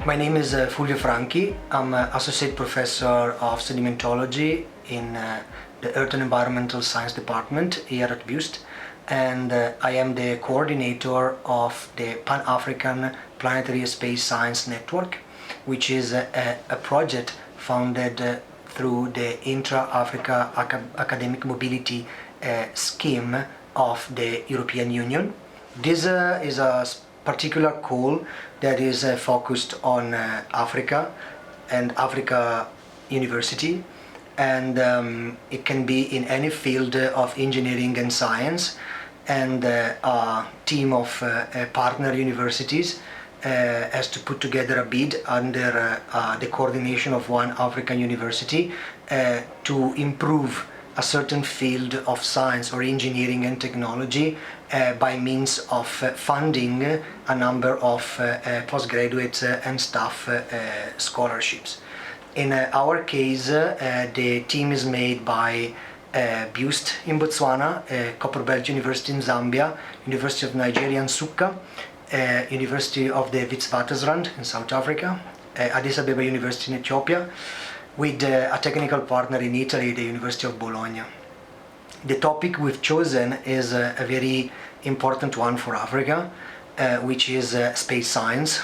My name is Fulvio Franchi. I'm Associate Professor of Sedimentology in the Earth and Environmental Science Department here at BUST, and I am the coordinator of the PanAfrican Planetary Space Science Network, which is a project founded through the Intra-Africa Academic Mobility scheme of the European Union. This is a particular call that is focused on Africa and Africa University, and it can be in any field of engineering and science, and a team of partner universities has to put together a bid under the coordination of one African university to improve a certain field of science or engineering and technology by means of funding a number of postgraduate and staff scholarships. In our case, the team is made by BUST in Botswana, Copperbelt University in Zambia, University of Nigeria Nsukka, University of the Witwatersrand in South Africa, Addis Ababa University in Ethiopia, with a technical partner in Italy, the University of Bologna. The topic we've chosen is a very important one for Africa, which is space science,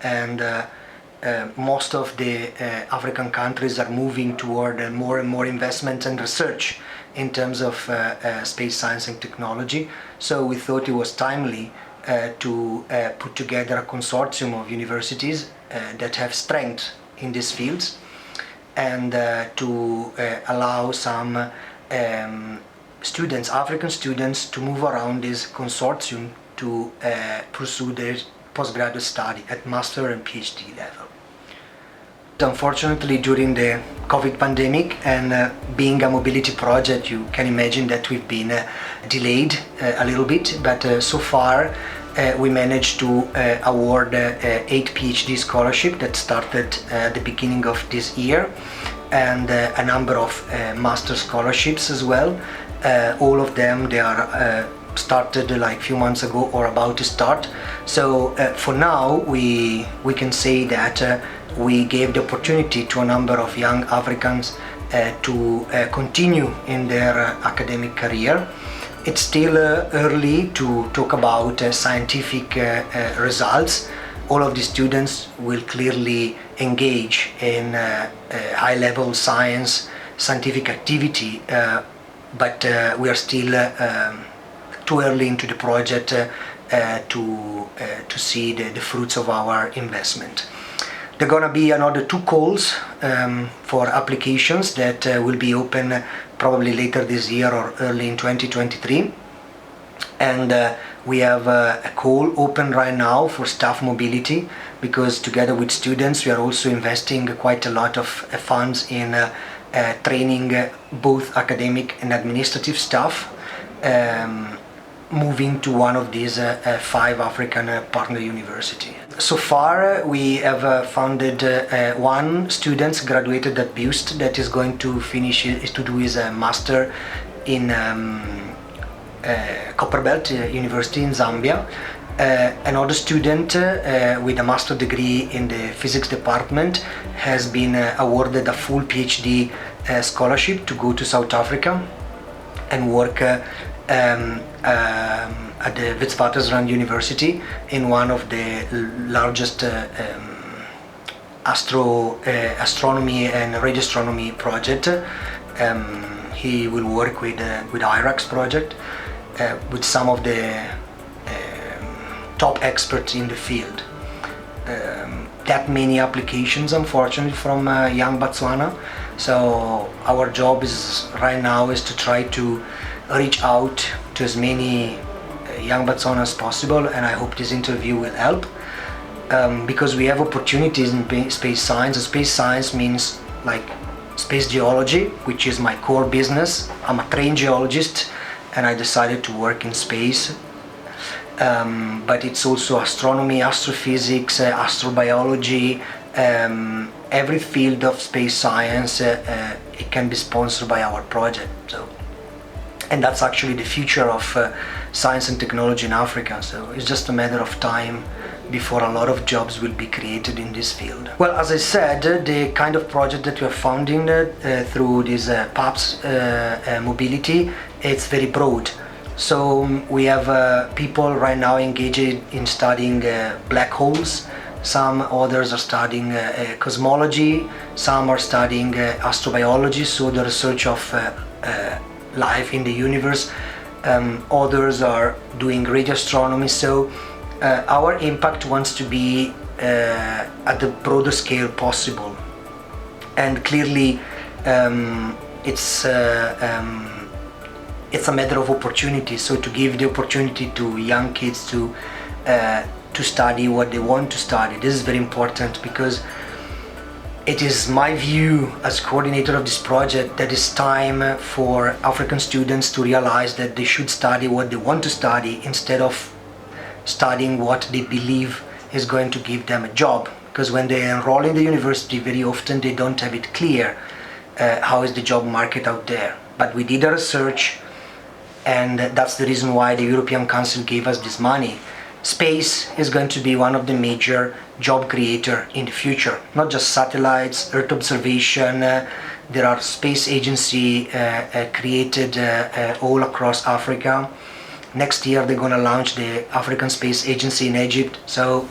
and most of the African countries are moving toward more and more investment and research in terms of space science and technology. So we thought it was timely to put together a consortium of universities that have strength in these fields, and to allow some students, African students, to move around this consortium to pursue their postgraduate study at master and PhD level. Unfortunately, during the COVID pandemic, and being a mobility project, you can imagine that we've been delayed a little bit, but so far we managed to award 8 PhD scholarships that started at the beginning of this year, and a number of master scholarships as well. All of them, they are started like a few months ago or about to start. So for now we can say that we gave the opportunity to a number of young Africans to continue in their academic career. It's still early to talk about scientific results. All of the students will clearly engage in high-level scientific activity, but we are still too early into the project to see the fruits of our investment. There are going to be another 2 calls for applications that will be open probably later this year or early in 2023. And we have a call open right now for staff mobility, because together with students we are also investing quite a lot of funds in training both academic and administrative staff, moving to one of these 5 African partner universities. So far we have funded 1 student graduated at BUST that is going to do his master in Copperbelt University in Zambia. Another student with a master degree in the physics department has been awarded a full PhD scholarship to go to South Africa and work at the Witwatersrand University in one of the largest astronomy and radioastronomy project. He will work with IRAX project with some of the top experts in the field. That many applications, unfortunately, from young Botswana. So our job is right now is to try to reach out to as many young Botswana as possible, and I hope this interview will help, because we have opportunities in space science. And space science means like space geology, which is my core business. I'm a trained geologist and I decided to work in space, but it's also astronomy, astrophysics, astrobiology, every field of space science. It can be sponsored by our project. And that's actually the future of science and technology in Africa. So it's just a matter of time before a lot of jobs will be created in this field. Well, as I said, the kind of project that we are funding through this PAPS mobility, it's very broad. So we have people right now engaged in studying black holes. Some others are studying cosmology, some are studying astrobiology, so the research of life in the universe. Others are doing radio astronomy. So our impact wants to be at the broadest scale possible. And clearly it's a matter of opportunity. So to give the opportunity to young kids to study what they want to study. This is very important, because it is my view as coordinator of this project that it's time for African students to realize that they should study what they want to study instead of studying what they believe is going to give them a job. Because when they enroll in the university, very often they don't have it clear how is the job market out there. But we did a research, and that's the reason why the European Council gave us this money. Space is going to be one of the major job creator in the future. Not just satellites, Earth observation. There are space agency created all across Africa. Next year they're going to launch the African Space Agency in Egypt. So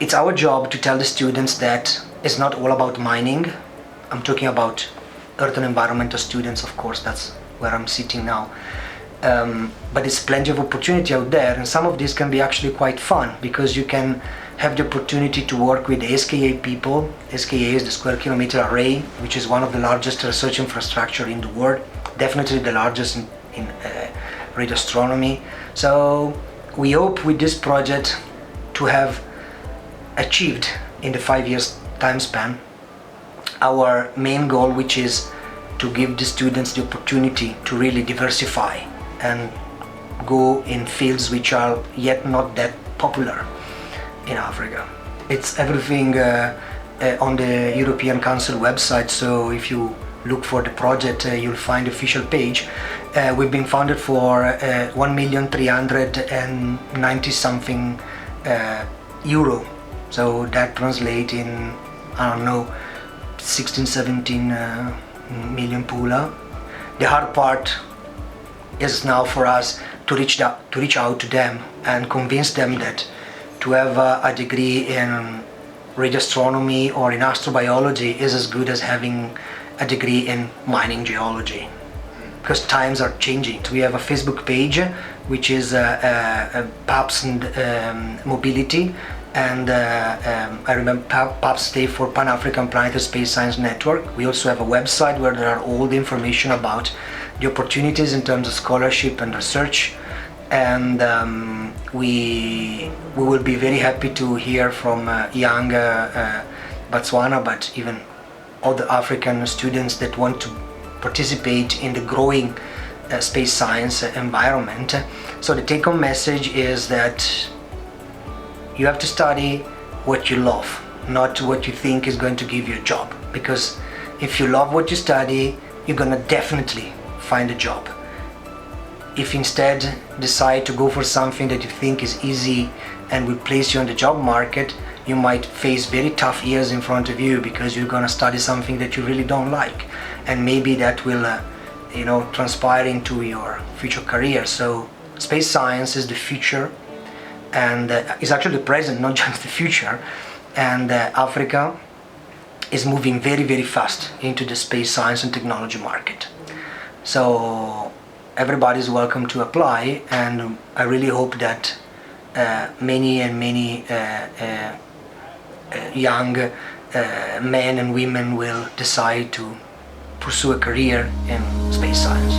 it's our job to tell the students that it's not all about mining. I'm talking about Earth and environmental students, of course, that's where I'm sitting now. But it's plenty of opportunity out there, and some of this can be actually quite fun, because you can have the opportunity to work with the EACEA people. EACEA is the Square Kilometer Array, which is one of the largest research infrastructure in the world, definitely the largest in radio astronomy. So we hope with this project to have achieved in the 5 years time span our main goal, which is to give the students the opportunity to really diversify and go in fields which are yet not that popular in Africa. It's everything on the European Council website, so if you look for the project you'll find the official page. We've been funded for 1,390 something euro, so that translates in, I don't know, 16-17 million pula. The hard part is now for us to reach out to them and convince them that to have a degree in radio astronomy or in astrobiology is as good as having a degree in mining geology, because times are changing. We have a Facebook page which is PAPSSN Mobility, and I remember PAPS stands for PanAfrican Planetary Space Science Network. We also have a website where there are all the information about the opportunities in terms of scholarship and research, and we will be very happy to hear from young Botswana, but even other African students that want to participate in the growing space science environment. So the take-home message is that you have to study what you love, not what you think is going to give you a job. Because if you love what you study, you're gonna definitely find a job. If you instead decide to go for something that you think is easy and will place you on the job market, you might face very tough years in front of you, because you're gonna study something that you really don't like, and maybe that will transpire into your future career. So space science is the future, and it's actually the present, not just the future. And Africa is moving very, very fast into the space science and technology market. So everybody's welcome to apply, and I really hope that many young men and women will decide to pursue a career in space science.